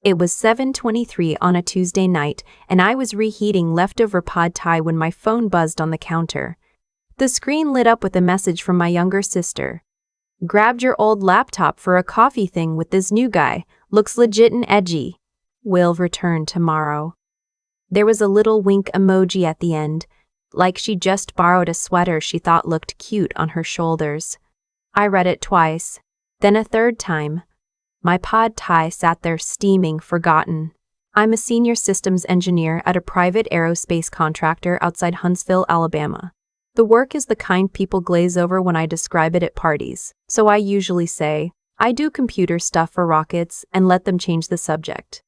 It was 7:23 on a Tuesday night, and I was reheating leftover pad thai when my phone buzzed on the counter. The screen lit up with a message from my younger sister. "Grabbed your old laptop for a coffee thing with this new guy. Looks legit and edgy. Will return tomorrow." There was a little wink emoji at the end, like she just borrowed a sweater she thought looked cute on her shoulders. I read it twice, then a third time. My pad thai sat there steaming, forgotten. I'm a senior systems engineer at a private aerospace contractor outside Huntsville, Alabama. The work is the kind people glaze over when I describe it at parties, so I usually say, I do computer stuff for rockets and let them change the subject.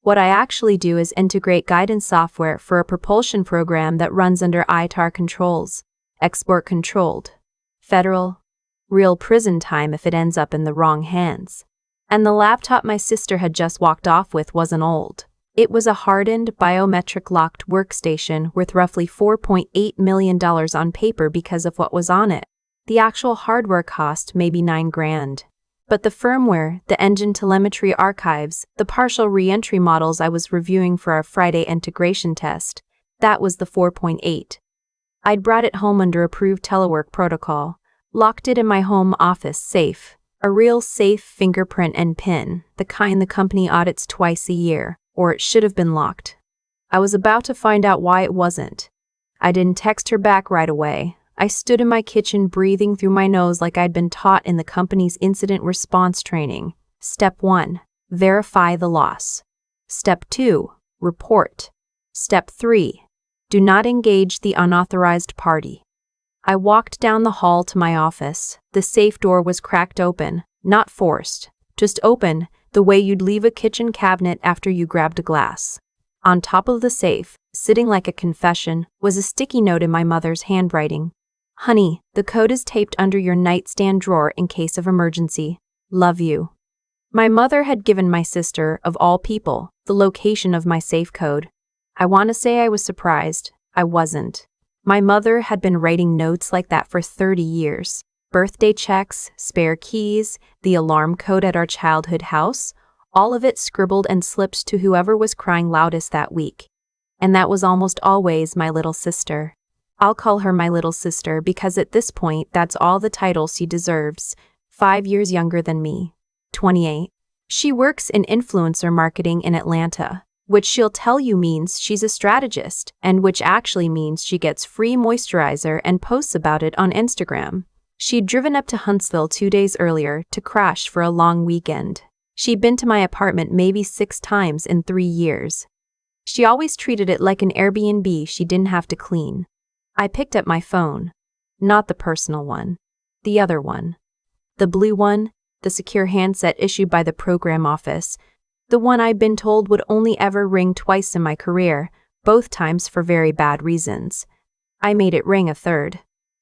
What I actually do is integrate guidance software for a propulsion program that runs under ITAR controls, export controlled, federal, real prison time if it ends up in the wrong hands. And the laptop my sister had just walked off with wasn't old. It was a hardened, biometric-locked workstation worth roughly $4.8 million on paper because of what was on it. The actual hardware cost maybe $9,000. But the firmware, the engine telemetry archives, the partial re-entry models I was reviewing for our Friday integration test, that was the 4.8. I'd brought it home under approved telework protocol, locked it in my home office safe. A real safe fingerprint and PIN, the kind the company audits twice a year, or it should have been locked. I was about to find out why it wasn't. I didn't text her back right away. I stood in my kitchen breathing through my nose like I'd been taught in the company's incident response training. Step 1. Verify the loss. Step 2. Report. Step 3. Do not engage the unauthorized party. I walked down the hall to my office. The safe door was cracked open, not forced, just open, the way you'd leave a kitchen cabinet after you grabbed a glass. On top of the safe, sitting like a confession, was a sticky note in my mother's handwriting. "Honey, the code is taped under your nightstand drawer in case of emergency. Love you." My mother had given my sister, of all people, the location of my safe code. I want to say I was surprised. I wasn't. My mother had been writing notes like that for 30 years. Birthday checks, spare keys, the alarm code at our childhood house, all of it scribbled and slipped to whoever was crying loudest that week. And that was almost always my little sister. I'll call her my little sister because at this point that's all the title she deserves. 5 years younger than me. 28. She works in influencer marketing in Atlanta, which she'll tell you means she's a strategist, and which actually means she gets free moisturizer and posts about it on Instagram. She'd driven up to Huntsville 2 days earlier to crash for a long weekend. She'd been to my apartment maybe 6 times in 3 years. She always treated it like an Airbnb she didn't have to clean. I picked up my phone. Not the personal one. The other one. The blue one, the secure handset issued by the program office. The one I'd been told would only ever ring twice in my career, both times for very bad reasons. I made it ring a third.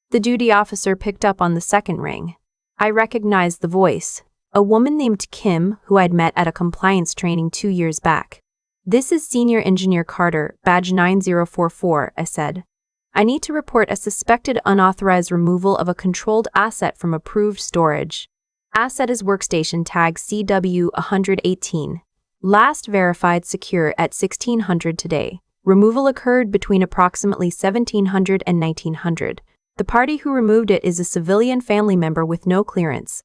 The duty officer picked up on the second ring. I recognized the voice, a woman named Kim who I'd met at a compliance training 2 years back. "This is Senior Engineer Carter, badge 9044, I said. "I need to report a suspected unauthorized removal of a controlled asset from approved storage. Asset is workstation tag CW118. Last verified secure at 1600 today. Removal occurred between approximately 1700 and 1900. The party who removed it is a civilian family member with no clearance."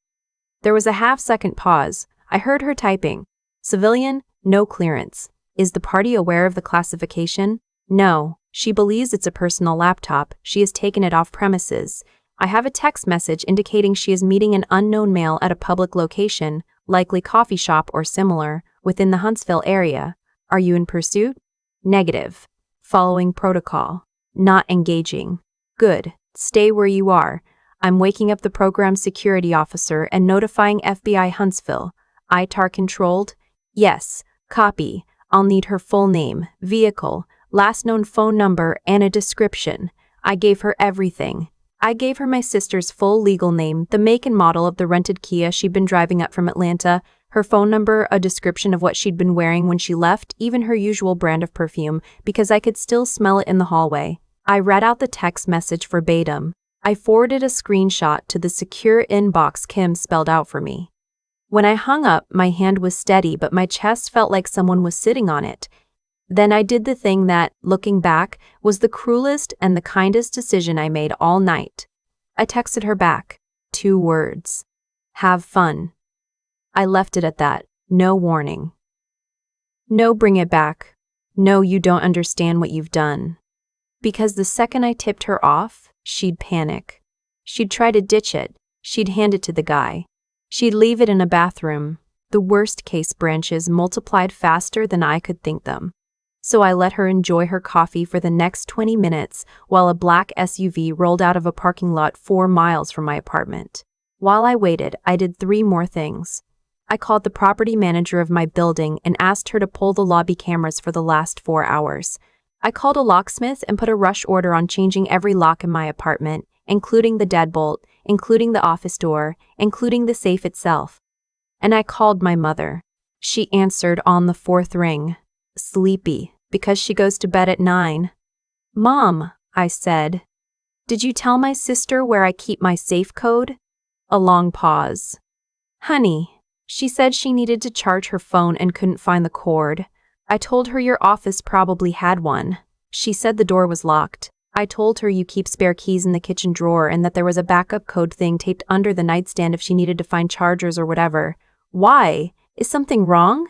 There was a half-second pause. I heard her typing. "Civilian, no clearance. Is the party aware of the classification?" "No. She believes it's a personal laptop. She has taken it off premises. I have a text message indicating she is meeting an unknown male at a public location, likely coffee shop or similar, within the Huntsville area. Are you in pursuit?" "Negative. Following protocol. Not engaging." "Good. Stay where you are. I'm waking up the program security officer and notifying FBI Huntsville. ITAR controlled?" "Yes. Copy. I'll need her full name, vehicle, last known phone number, and a description." I gave her everything. I gave her my sister's full legal name, the make and model of the rented Kia she'd been driving up from Atlanta, her phone number, a description of what she'd been wearing when she left, even her usual brand of perfume, because I could still smell it in the hallway. I read out the text message verbatim. I forwarded a screenshot to the secure inbox Kim spelled out for me. When I hung up, my hand was steady, but my chest felt like someone was sitting on it. Then I did the thing that, looking back, was the cruelest and the kindest decision I made all night. I texted her back. 2 words. Have fun. I left it at that. No warning. No bring it back. No, you don't understand what you've done. Because the second I tipped her off, she'd panic. She'd try to ditch it. She'd hand it to the guy. She'd leave it in a bathroom. The worst case branches multiplied faster than I could think them. So I let her enjoy her coffee for the next 20 minutes while a black SUV rolled out of a parking lot 4 miles from my apartment. While I waited, I did 3 more things. I called the property manager of my building and asked her to pull the lobby cameras for the last 4 hours. I called a locksmith and put a rush order on changing every lock in my apartment, including the deadbolt, including the office door, including the safe itself. And I called my mother. She answered on the 4th ring. Sleepy, because she goes to bed at 9. Mom, I said. Did you tell my sister where I keep my safe code? A long pause. Honey, she said she needed to charge her phone and couldn't find the cord. I told her your office probably had one. She said the door was locked. I told her you keep spare keys in the kitchen drawer and that there was a backup code thing taped under the nightstand if she needed to find chargers or whatever. Why? Is something wrong?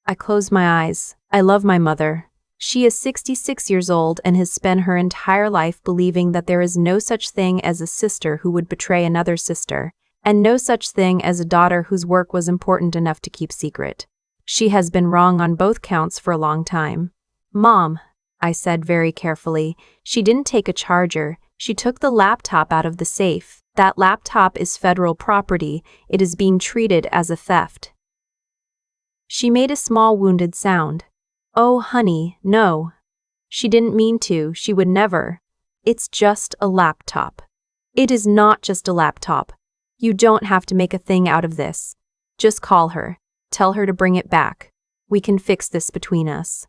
I closed my eyes. I love my mother. She is 66 years old and has spent her entire life believing that there is no such thing as a sister who would betray another sister, and no such thing as a daughter whose work was important enough to keep secret. She has been wrong on both counts for a long time. Mom, I said very carefully, she didn't take a charger. She took the laptop out of the safe. That laptop is federal property. It is being treated as a theft. She made a small wounded sound. Oh, honey, no. She didn't mean to. She would never. It's just a laptop. It is not just a laptop. You don't have to make a thing out of this. Just call her. Tell her to bring it back. We can fix this between us.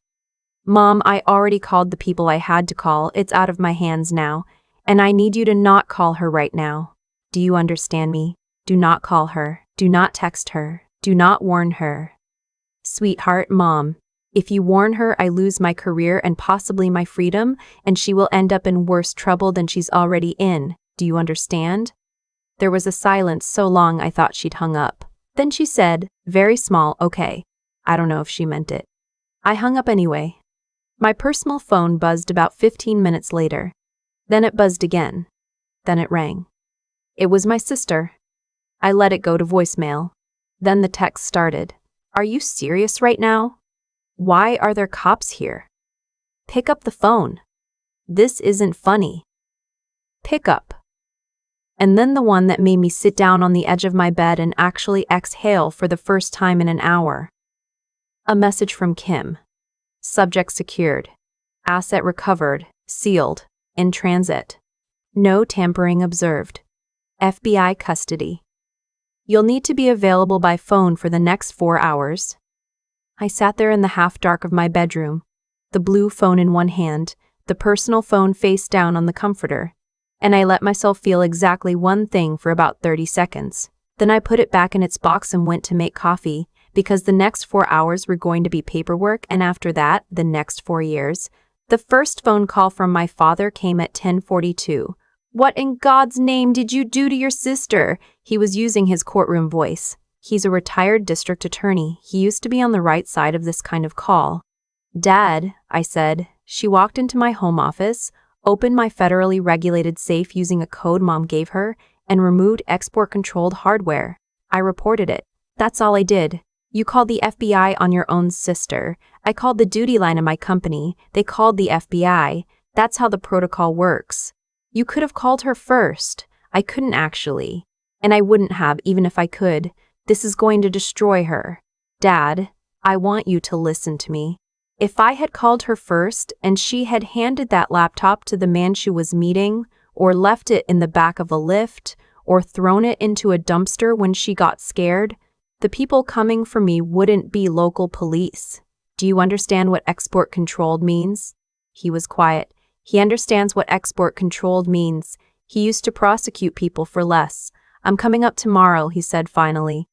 Mom, I already called the people I had to call. It's out of my hands now, and I need you to not call her right now. Do you understand me? Do not call her. Do not text her. Do not warn her. Sweetheart, Mom, if you warn her, I lose my career and possibly my freedom, and she will end up in worse trouble than she's already in. Do you understand? There was a silence so long I thought she'd hung up. Then she said, very small, okay. I don't know if she meant it. I hung up anyway. My personal phone buzzed about 15 minutes later. Then it buzzed again. Then it rang. It was my sister. I let it go to voicemail. Then the text started. Are you serious right now? Why are there cops here? Pick up the phone. This isn't funny. Pick up. And then the one that made me sit down on the edge of my bed and actually exhale for the first time in an hour. A message from Kim. Subject secured. Asset recovered, sealed, in transit. No tampering observed. FBI custody. You'll need to be available by phone for the next 4 hours. I sat there in the half-dark of my bedroom, the blue phone in one hand, the personal phone face down on the comforter, and I let myself feel exactly one thing for about 30 seconds. Then I put it back in its box and went to make coffee, because the next 4 hours were going to be paperwork, and after that, the next 4 years. The first phone call from my father came at 10:42. What in God's name did you do to your sister? He was using his courtroom voice. He's a retired district attorney. He used to be on the right side of this kind of call. Dad, I said. She walked into my home office, opened my federally regulated safe using a code Mom gave her, and removed export-controlled hardware. I reported it. That's all I did. You called the FBI on your own sister. I called the duty line of my company. They called the FBI. That's how the protocol works. You could have called her first. I couldn't actually. And I wouldn't have even if I could. This is going to destroy her. Dad, I want you to listen to me. If I had called her first and she had handed that laptop to the man she was meeting, or left it in the back of a lift, or thrown it into a dumpster when she got scared, the people coming for me wouldn't be local police. Do you understand what export controlled means? He was quiet. He understands what export controlled means. He used to prosecute people for less. I'm coming up tomorrow, he said finally.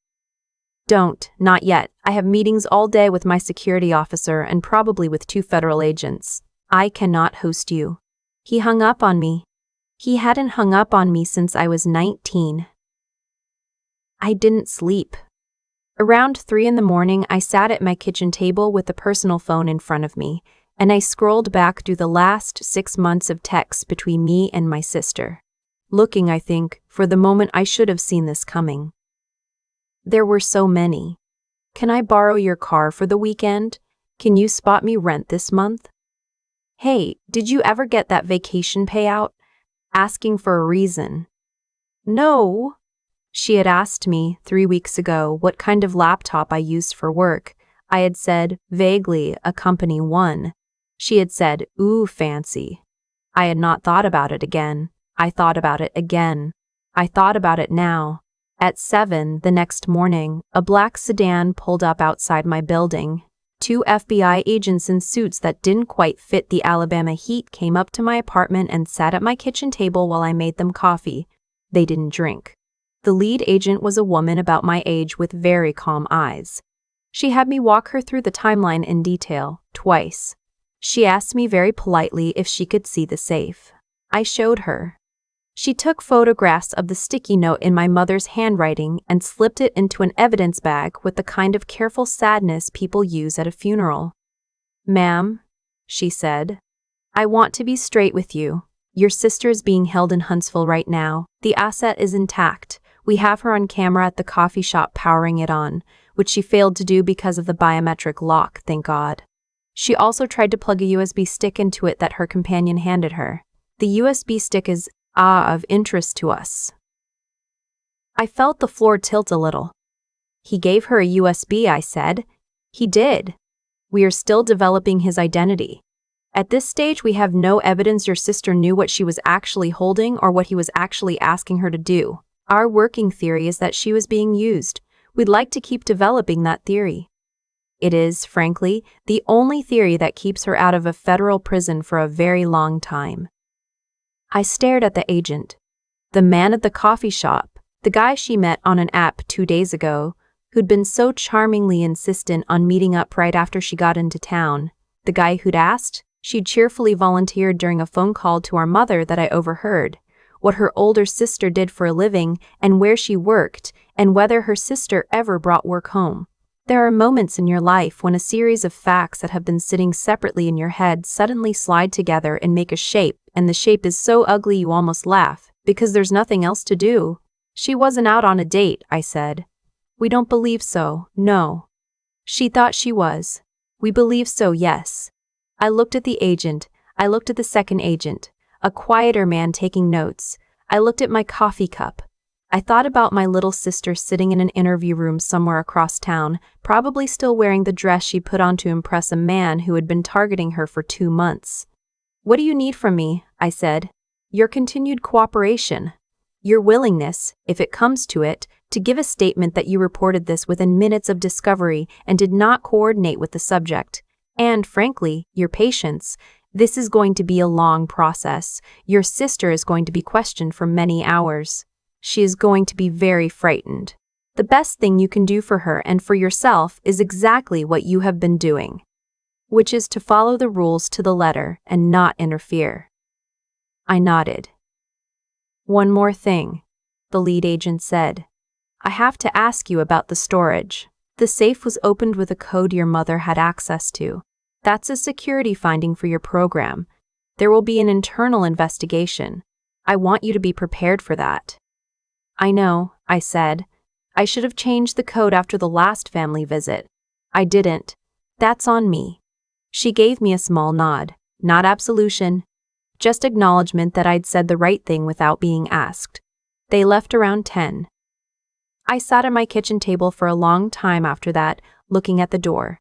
Not yet. I have meetings all day with my security officer and probably with 2 federal agents. I cannot host you. He hung up on me. He hadn't hung up on me since I was 19. I didn't sleep. Around 3 in the morning, I sat at my kitchen table with the personal phone in front of me, and I scrolled back through the last 6 months of texts between me and my sister. Looking, I think, for the moment I should have seen this coming. There were so many. Can I borrow your car for the weekend? Can you spot me rent this month? Hey, did you ever get that vacation payout? Asking for a reason. No. She had asked me 3 weeks ago what kind of laptop I used for work. I had said, vaguely, a company one. She had said, ooh, fancy. I had not thought about it again. I thought about it again. I thought about it now. At 7 the next morning, a black sedan pulled up outside my building. 2 FBI agents in suits that didn't quite fit the Alabama heat came up to my apartment and sat at my kitchen table while I made them coffee. They didn't drink. The lead agent was a woman about my age with very calm eyes. She had me walk her through the timeline in detail, twice. She asked me very politely if she could see the safe. I showed her. She took photographs of the sticky note in my mother's handwriting and slipped it into an evidence bag with the kind of careful sadness people use at a funeral. Ma'am, she said, I want to be straight with you. Your sister is being held in Huntsville right now. The asset is intact. We have her on camera at the coffee shop powering it on, which she failed to do because of the biometric lock, thank God. She also tried to plug a USB stick into it that her companion handed her. The USB stick is of interest to us. I felt the floor tilt a little. He gave her a USB, I said. He did. We are still developing his identity. At this stage, we have no evidence your sister knew what she was actually holding or what he was actually asking her to do. Our working theory is that she was being used. We'd like to keep developing that theory. It is, frankly, the only theory that keeps her out of a federal prison for a very long time. I stared at the agent. The man at the coffee shop, the guy she met on an app 2 days ago, who'd been so charmingly insistent on meeting up right after she got into town, the guy who'd asked, she'd cheerfully volunteered during a phone call to our mother that I overheard, what her older sister did for a living and where she worked, and whether her sister ever brought work home. There are moments in your life when a series of facts that have been sitting separately in your head suddenly slide together and make a shape, and the shape is so ugly you almost laugh, because there's nothing else to do. She wasn't out on a date, I said. We don't believe so, no. She thought she was. We believe so, yes. I looked at the agent. I looked at the second agent, a quieter man taking notes. I looked at my coffee cup. I thought about my little sister sitting in an interview room somewhere across town, probably still wearing the dress she put on to impress a man who had been targeting her for 2 months. What do you need from me? I said. Your continued cooperation. Your willingness, if it comes to it, to give a statement that you reported this within minutes of discovery and did not coordinate with the subject. And, frankly, your patience. This is going to be a long process. Your sister is going to be questioned for many hours. She is going to be very frightened. The best thing you can do for her and for yourself is exactly what you have been doing, which is to follow the rules to the letter and not interfere. I nodded. One more thing, the lead agent said. I have to ask you about the storage. The safe was opened with a code your mother had access to. That's a security finding for your program. There will be an internal investigation. I want you to be prepared for that. I know, I said. I should have changed the code after the last family visit. I didn't. That's on me. She gave me a small nod, not absolution, just acknowledgement that I'd said the right thing without being asked. They left around 10. I sat at my kitchen table for a long time after that, looking at the door.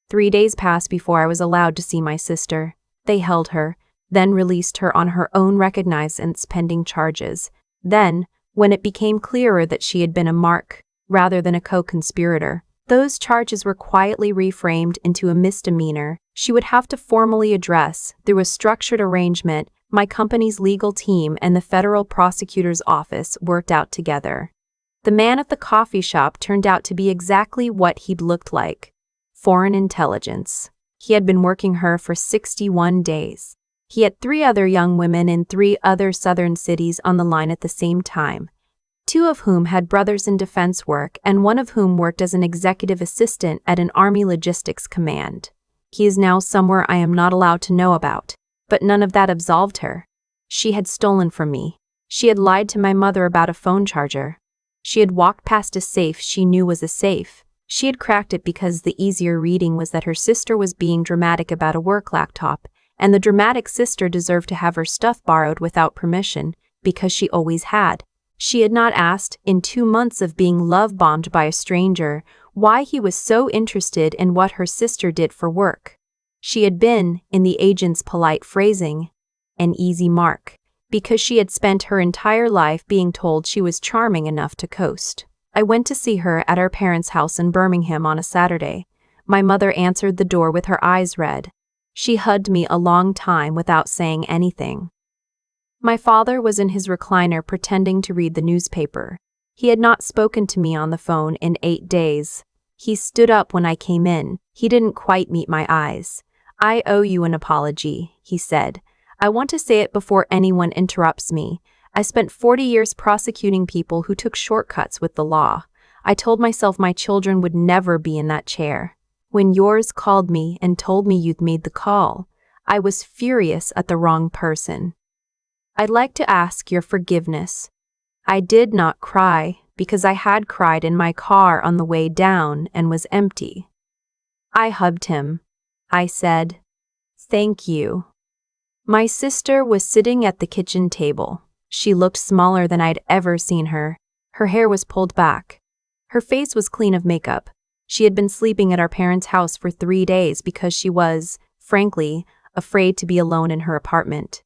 3 days passed before I was allowed to see my sister. They held her, then released her on her own recognizance pending charges. Then, when it became clearer that she had been a mark, rather than a co-conspirator, those charges were quietly reframed into a misdemeanor she would have to formally address through a structured arrangement my company's legal team and the federal prosecutor's office worked out together. The man at the coffee shop turned out to be exactly what he'd looked like. Foreign intelligence. He had been working her for 61 days. He had 3 other young women in 3 other southern cities on the line at the same time, 2 of whom had brothers in defense work and 1 of whom worked as an executive assistant at an Army logistics command. He is now somewhere I am not allowed to know about. But none of that absolved her. She had stolen from me. She had lied to my mother about a phone charger. She had walked past a safe she knew was a safe. She had cracked it because the easier reading was that her sister was being dramatic about a work laptop, and the dramatic sister deserved to have her stuff borrowed without permission, because she always had. She had not asked, in 2 months of being love-bombed by a stranger, why he was so interested in what her sister did for work. She had been, in the agent's polite phrasing, an easy mark, because she had spent her entire life being told she was charming enough to coast. I went to see her at our parents' house in Birmingham on a Saturday. My mother answered the door with her eyes red. She hugged me a long time without saying anything. My father was in his recliner pretending to read the newspaper. He had not spoken to me on the phone in 8 days. He stood up when I came in. He didn't quite meet my eyes. "I owe you an apology," he said. "I want to say it before anyone interrupts me. I spent 40 years prosecuting people who took shortcuts with the law. I told myself my children would never be in that chair. When yours called me and told me you'd made the call, I was furious at the wrong person. I'd like to ask your forgiveness. I did not cry because I had cried in my car on the way down and was empty." I hugged him. I said, "Thank you." My sister was sitting at the kitchen table. She looked smaller than I'd ever seen her. Her hair was pulled back. Her face was clean of makeup. She had been sleeping at our parents' house for 3 days because she was, frankly, afraid to be alone in her apartment.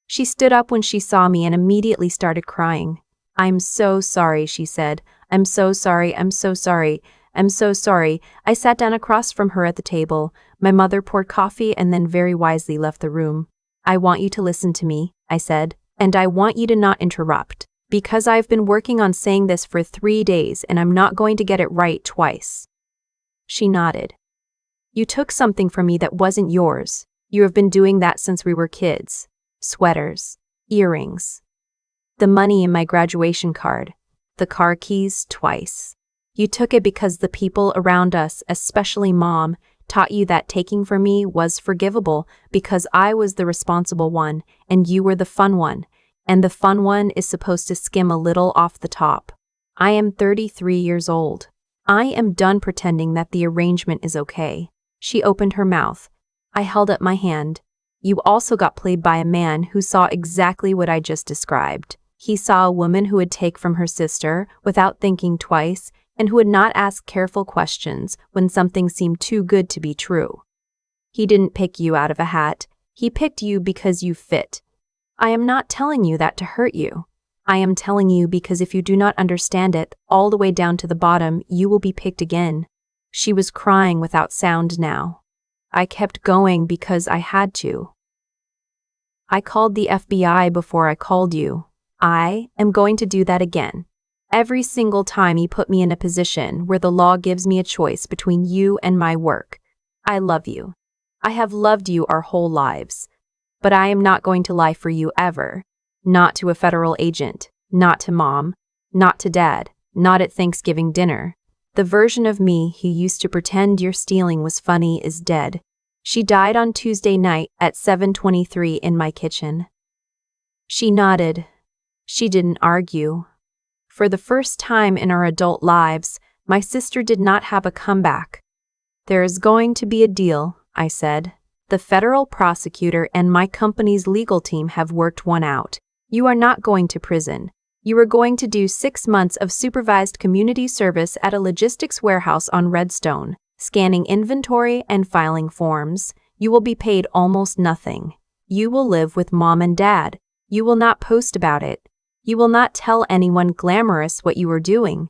She stood up when she saw me and immediately started crying. "I'm so sorry," she said. "I'm so sorry, I'm so sorry, I'm so sorry." I sat down across from her at the table. My mother poured coffee and then very wisely left the room. "I want you to listen to me," I said, "and I want you to not interrupt, because I've been working on saying this for 3 days and I'm not going to get it right twice." She nodded. "You took something from me that wasn't yours. You have been doing that since we were kids. Sweaters, earrings, the money in my graduation card, the car keys twice. You took it because the people around us, especially Mom, taught you that taking from me was forgivable because I was the responsible one and you were the fun one, and the fun one is supposed to skim a little off the top. I am 33 years old. I am done pretending that the arrangement is okay." She opened her mouth. I held up my hand. "You also got played by a man who saw exactly what I just described. He saw a woman who would take from her sister without thinking twice and who would not ask careful questions when something seemed too good to be true. He didn't pick you out of a hat. He picked you because you fit. I am not telling you that to hurt you. I am telling you because if you do not understand it, all the way down to the bottom, you will be picked again." She was crying without sound now. I kept going because I had to. "I called the FBI before I called you. I am going to do that again. Every single time you put me in a position where the law gives me a choice between you and my work. I love you. I have loved you our whole lives. But I am not going to lie for you ever. Not to a federal agent, not to Mom, not to Dad, not at Thanksgiving dinner. The version of me who used to pretend your stealing was funny is dead. She died on Tuesday night at 7:23 in my kitchen." She nodded. She didn't argue. For the first time in our adult lives, my sister did not have a comeback. "There is going to be a deal," I said. "The federal prosecutor and my company's legal team have worked one out. You are not going to prison. You are going to do 6 months of supervised community service at a logistics warehouse on Redstone, scanning inventory and filing forms. You will be paid almost nothing. You will live with Mom and Dad. You will not post about it. You will not tell anyone glamorous what you are doing.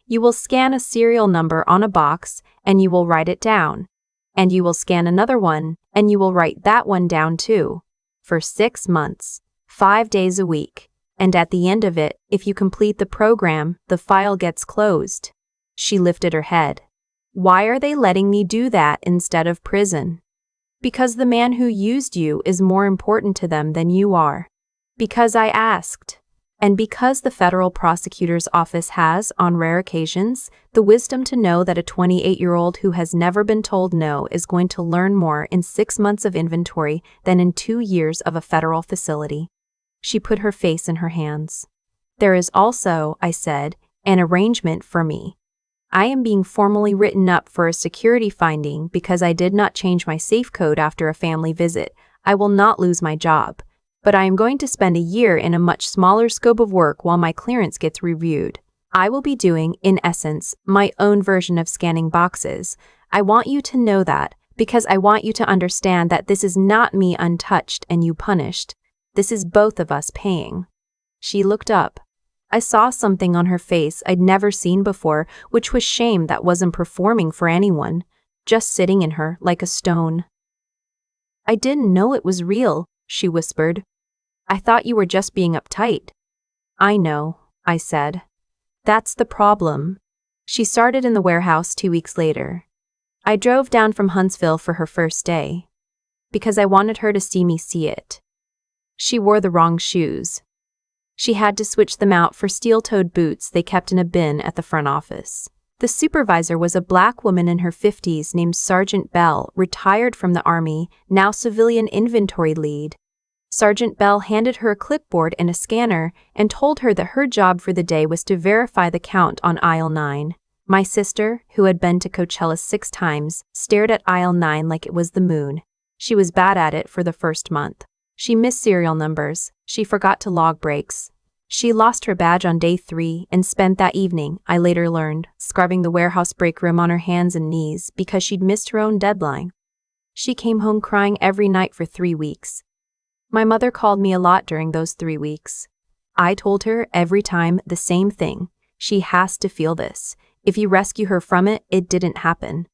You will scan a serial number on a box and you will write it down. And you will scan another one and you will write that one down too. For 6 months, 5 days a week. And at the end of it, if you complete the program, the file gets closed. She lifted her head. Why are they letting me do that instead of prison? Because the man who used you is more important to them than you are. Because I asked. And because the federal prosecutor's office has, on rare occasions, the wisdom to know that a 28-year-old who has never been told no is going to learn more in 6 months of inventory than in 2 years of a federal facility. She put her face in her hands. There is also, I said, an arrangement for me. I am being formally written up for a security finding because I did not change my safe code after a family visit. I will not lose my job. But I am going to spend a year in a much smaller scope of work while my clearance gets reviewed. I will be doing, in essence, my own version of scanning boxes. I want you to know that, because I want you to understand that this is not me untouched and you punished. This is both of us paying. She looked up. I saw something on her face I'd never seen before, which was shame that wasn't performing for anyone, just sitting in her like a stone. I didn't know it was real, she whispered. I thought you were just being uptight. I know, I said. That's the problem. She started in the warehouse 2 weeks later. I drove down from Huntsville for her first day, because I wanted her to see me see it. She wore the wrong shoes. She had to switch them out for steel-toed boots they kept in a bin at the front office. The supervisor was a black woman in her 50s named Sergeant Bell, retired from the Army, now civilian inventory lead. Sergeant Bell handed her a clipboard and a scanner and told her that her job for the day was to verify the count on aisle 9. My sister, who had been to Coachella 6 times, stared at aisle 9 like it was the moon. She was bad at it for the first month. She missed serial numbers. She forgot to log breaks. She lost her badge on day 3 and spent that evening, I later learned, scrubbing the warehouse break room on her hands and knees because she'd missed her own deadline. She came home crying every night for 3 weeks. My mother called me a lot during those 3 weeks. I told her every time the same thing. She has to feel this. If you rescue her from it, it didn't happen.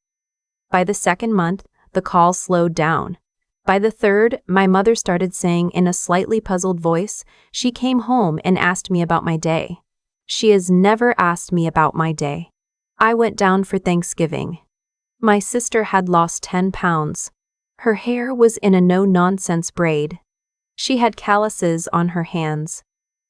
By the 2nd month, the calls slowed down. By the 3rd, my mother started saying in a slightly puzzled voice, she came home and asked me about my day. She has never asked me about my day. I went down for Thanksgiving. My sister had lost 10 pounds. Her hair was in a no-nonsense braid. She had calluses on her hands.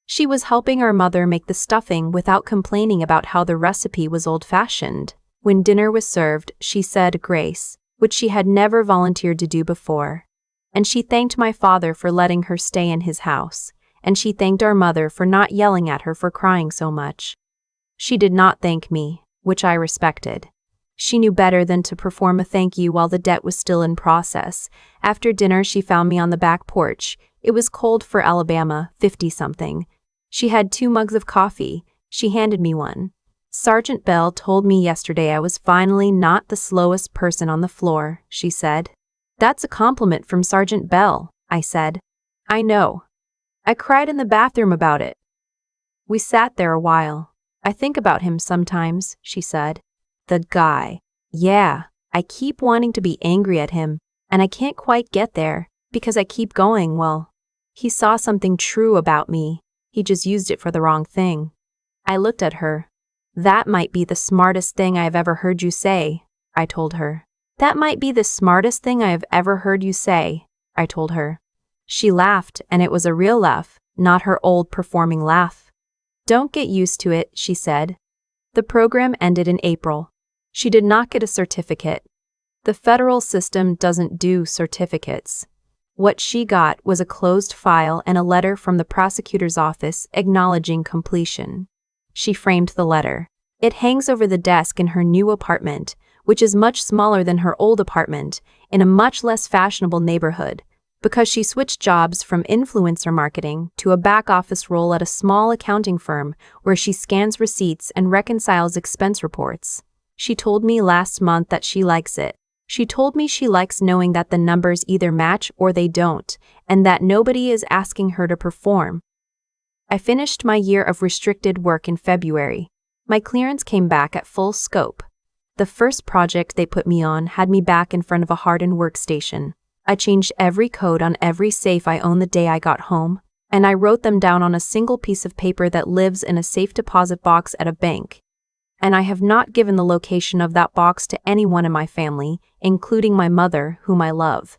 She was helping our mother make the stuffing without complaining about how the recipe was old-fashioned. When dinner was served, she said grace, which she had never volunteered to do before. And she thanked my father for letting her stay in his house, and she thanked our mother for not yelling at her for crying so much. She did not thank me, which I respected. She knew better than to perform a thank you while the debt was still in process. After dinner, she found me on the back porch. It was cold for Alabama, 50-something. She had 2 mugs of coffee. She handed me one. Sergeant Bell told me yesterday I was finally not the slowest person on the floor, she said. That's a compliment from Sergeant Bell, I said. I know. I cried in the bathroom about it. We sat there a while. I think about him sometimes, she said. The guy. Yeah, I keep wanting to be angry at him, and I can't quite get there, because I keep going, well, he saw something true about me. He just used it for the wrong thing. I looked at her. That might be the smartest thing I have ever heard you say, I told her. That might be the smartest thing I have ever heard you say, I told her. She laughed, and it was a real laugh, not her old performing laugh. Don't get used to it, she said. The program ended in April. She did not get a certificate. The federal system doesn't do certificates. What she got was a closed file and a letter from the prosecutor's office acknowledging completion. She framed the letter. It hangs over the desk in her new apartment, which is much smaller than her old apartment, in a much less fashionable neighborhood, because she switched jobs from influencer marketing to a back-office role at a small accounting firm where she scans receipts and reconciles expense reports. She told me last month that she likes it. She told me she likes knowing that the numbers either match or they don't, and that nobody is asking her to perform. I finished my year of restricted work in February. My clearance came back at full scope. The first project they put me on had me back in front of a hardened workstation. I changed every code on every safe I owned the day I got home. and I wrote them down on a single piece of paper that lives in a safe deposit box at a bank. And I have not given the location of that box to anyone in my family, including my mother, whom I love.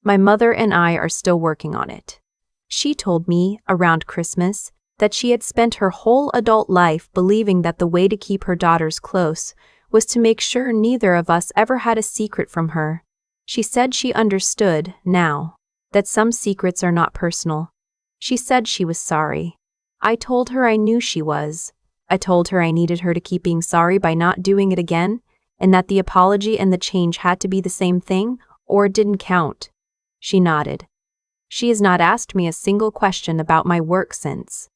My mother and I are still working on it. She told me, around Christmas, that she had spent her whole adult life believing that the way to keep her daughters close was to make sure neither of us ever had a secret from her. She said she understood, now, that some secrets are not personal. She said she was sorry. I told her I knew she was. I told her I needed her to keep being sorry by not doing it again, and that the apology and the change had to be the same thing, or it didn't count. She nodded. She has not asked me a single question about my work since.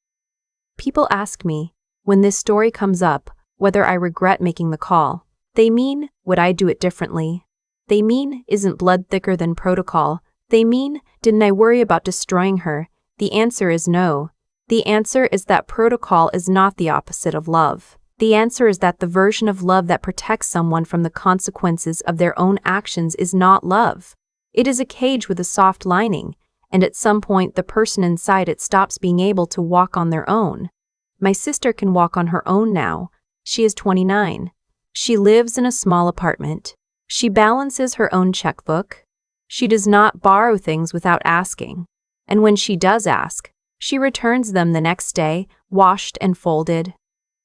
People ask me, when this story comes up, whether I regret making the call. They mean, would I do it differently? They mean, isn't blood thicker than protocol? They mean, didn't I worry about destroying her? The answer is no. The answer is that protocol is not the opposite of love. The answer is that the version of love that protects someone from the consequences of their own actions is not love. It is a cage with a soft lining, and at some point the person inside it stops being able to walk on their own. My sister can walk on her own now. She is 29. She lives in a small apartment. She balances her own checkbook. She does not borrow things without asking. And when she does ask, she returns them the next day, washed and folded.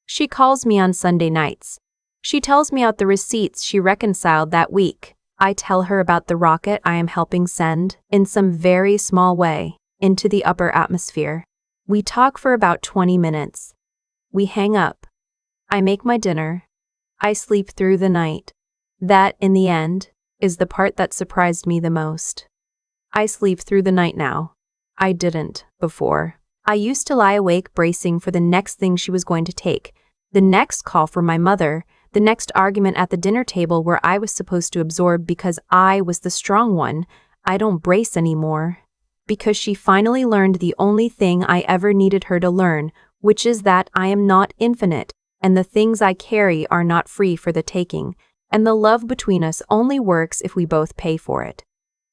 She calls me on Sunday nights. She tells me out the receipts she reconciled that week. I tell her about the rocket I am helping send, in some very small way, into the upper atmosphere. We talk for about 20 minutes. We hang up. I make my dinner. I sleep through the night. That, in the end, is the part that surprised me the most. I sleep through the night now. I didn't before. I used to lie awake bracing for the next thing she was going to take, the next call from my mother, the next argument at the dinner table where I was supposed to absorb because I was the strong one. I don't brace anymore. Because she finally learned the only thing I ever needed her to learn, which is that I am not infinite, and the things I carry are not free for the taking, and the love between us only works if we both pay for it.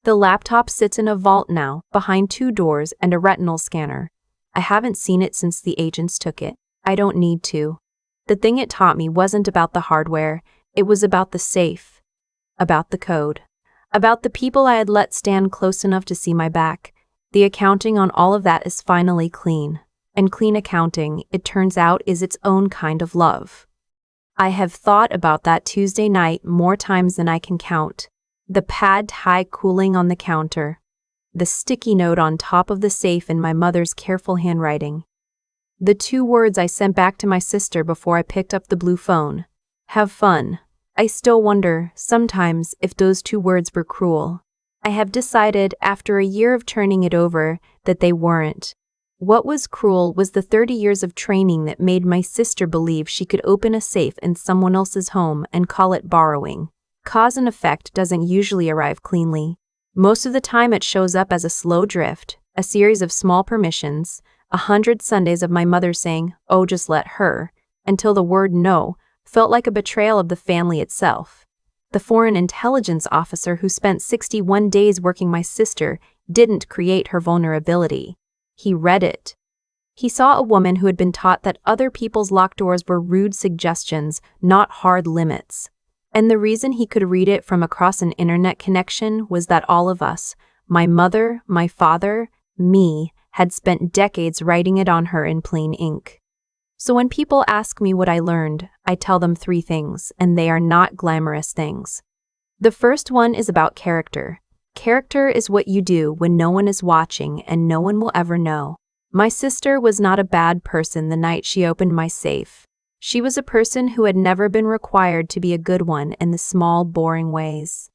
The laptop sits in a vault now, behind 2 doors and a retinal scanner. I haven't seen it since the agents took it. I don't need to. The thing it taught me wasn't about the hardware, it was about the safe, about the code, about the people I had let stand close enough to see my back. The accounting on all of that is finally clean. And clean accounting, it turns out, is its own kind of love. I have thought about that Tuesday night more times than I can count. The pad thai cooling on the counter. The sticky note on top of the safe in my mother's careful handwriting. The 2 words I sent back to my sister before I picked up the blue phone. Have fun. I still wonder, sometimes, if those 2 words were cruel. I have decided, after a year of turning it over, that they weren't. What was cruel was the 30 years of training that made my sister believe she could open a safe in someone else's home and call it borrowing. Cause and effect doesn't usually arrive cleanly. Most of the time it shows up as a slow drift, a series of small permissions, 100 Sundays of my mother saying, "Oh, just let her," until the word no felt like a betrayal of the family itself. The foreign intelligence officer who spent 61 days working my sister didn't create her vulnerability. He read it. He saw a woman who had been taught that other people's locked doors were rude suggestions, not hard limits. And the reason he could read it from across an internet connection was that all of us, my mother, my father, me, had spent decades writing it on her in plain ink. So when people ask me what I learned, I tell them 3 things, and they are not glamorous things. The first one is about character. Character is what you do when no one is watching and no one will ever know. My sister was not a bad person the night she opened my safe. She was a person who had never been required to be a good one in the small, boring ways.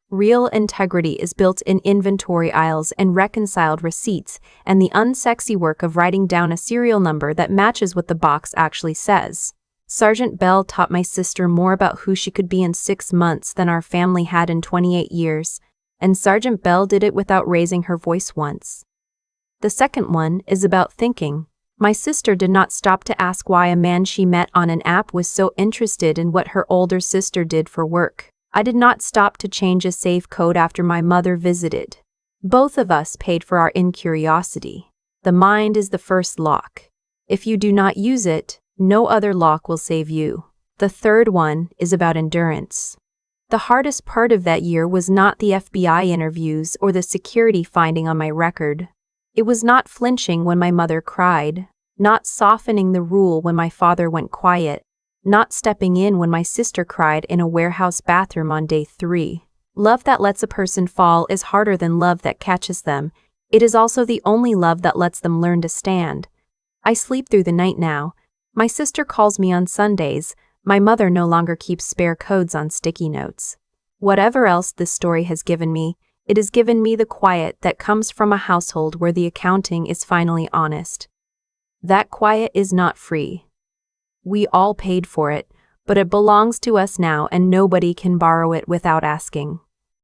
Real integrity is built in inventory aisles and reconciled receipts and the unsexy work of writing down a serial number that matches what the box actually says. Sergeant Bell taught my sister more about who she could be in 6 months than our family had in 28 years, and Sergeant Bell did it without raising her voice once. The second one is about thinking. My sister did not stop to ask why a man she met on an app was so interested in what her older sister did for work. I did not stop to change a safe code after my mother visited. Both of us paid for our incuriosity. The mind is the first lock. If you do not use it, no other lock will save you. The third one is about endurance. The hardest part of that year was not the FBI interviews or the security finding on my record. It was not flinching when my mother cried, not softening the rule when my father went quiet, not stepping in when my sister cried in a warehouse bathroom on day 3. Love that lets a person fall is harder than love that catches them. It is also the only love that lets them learn to stand. I sleep through the night now. My sister calls me on Sundays. My mother no longer keeps spare codes on sticky notes. Whatever else this story has given me, it has given me the quiet that comes from a household where the accounting is finally honest. That quiet is not free. We all paid for it, but it belongs to us now and nobody can borrow it without asking.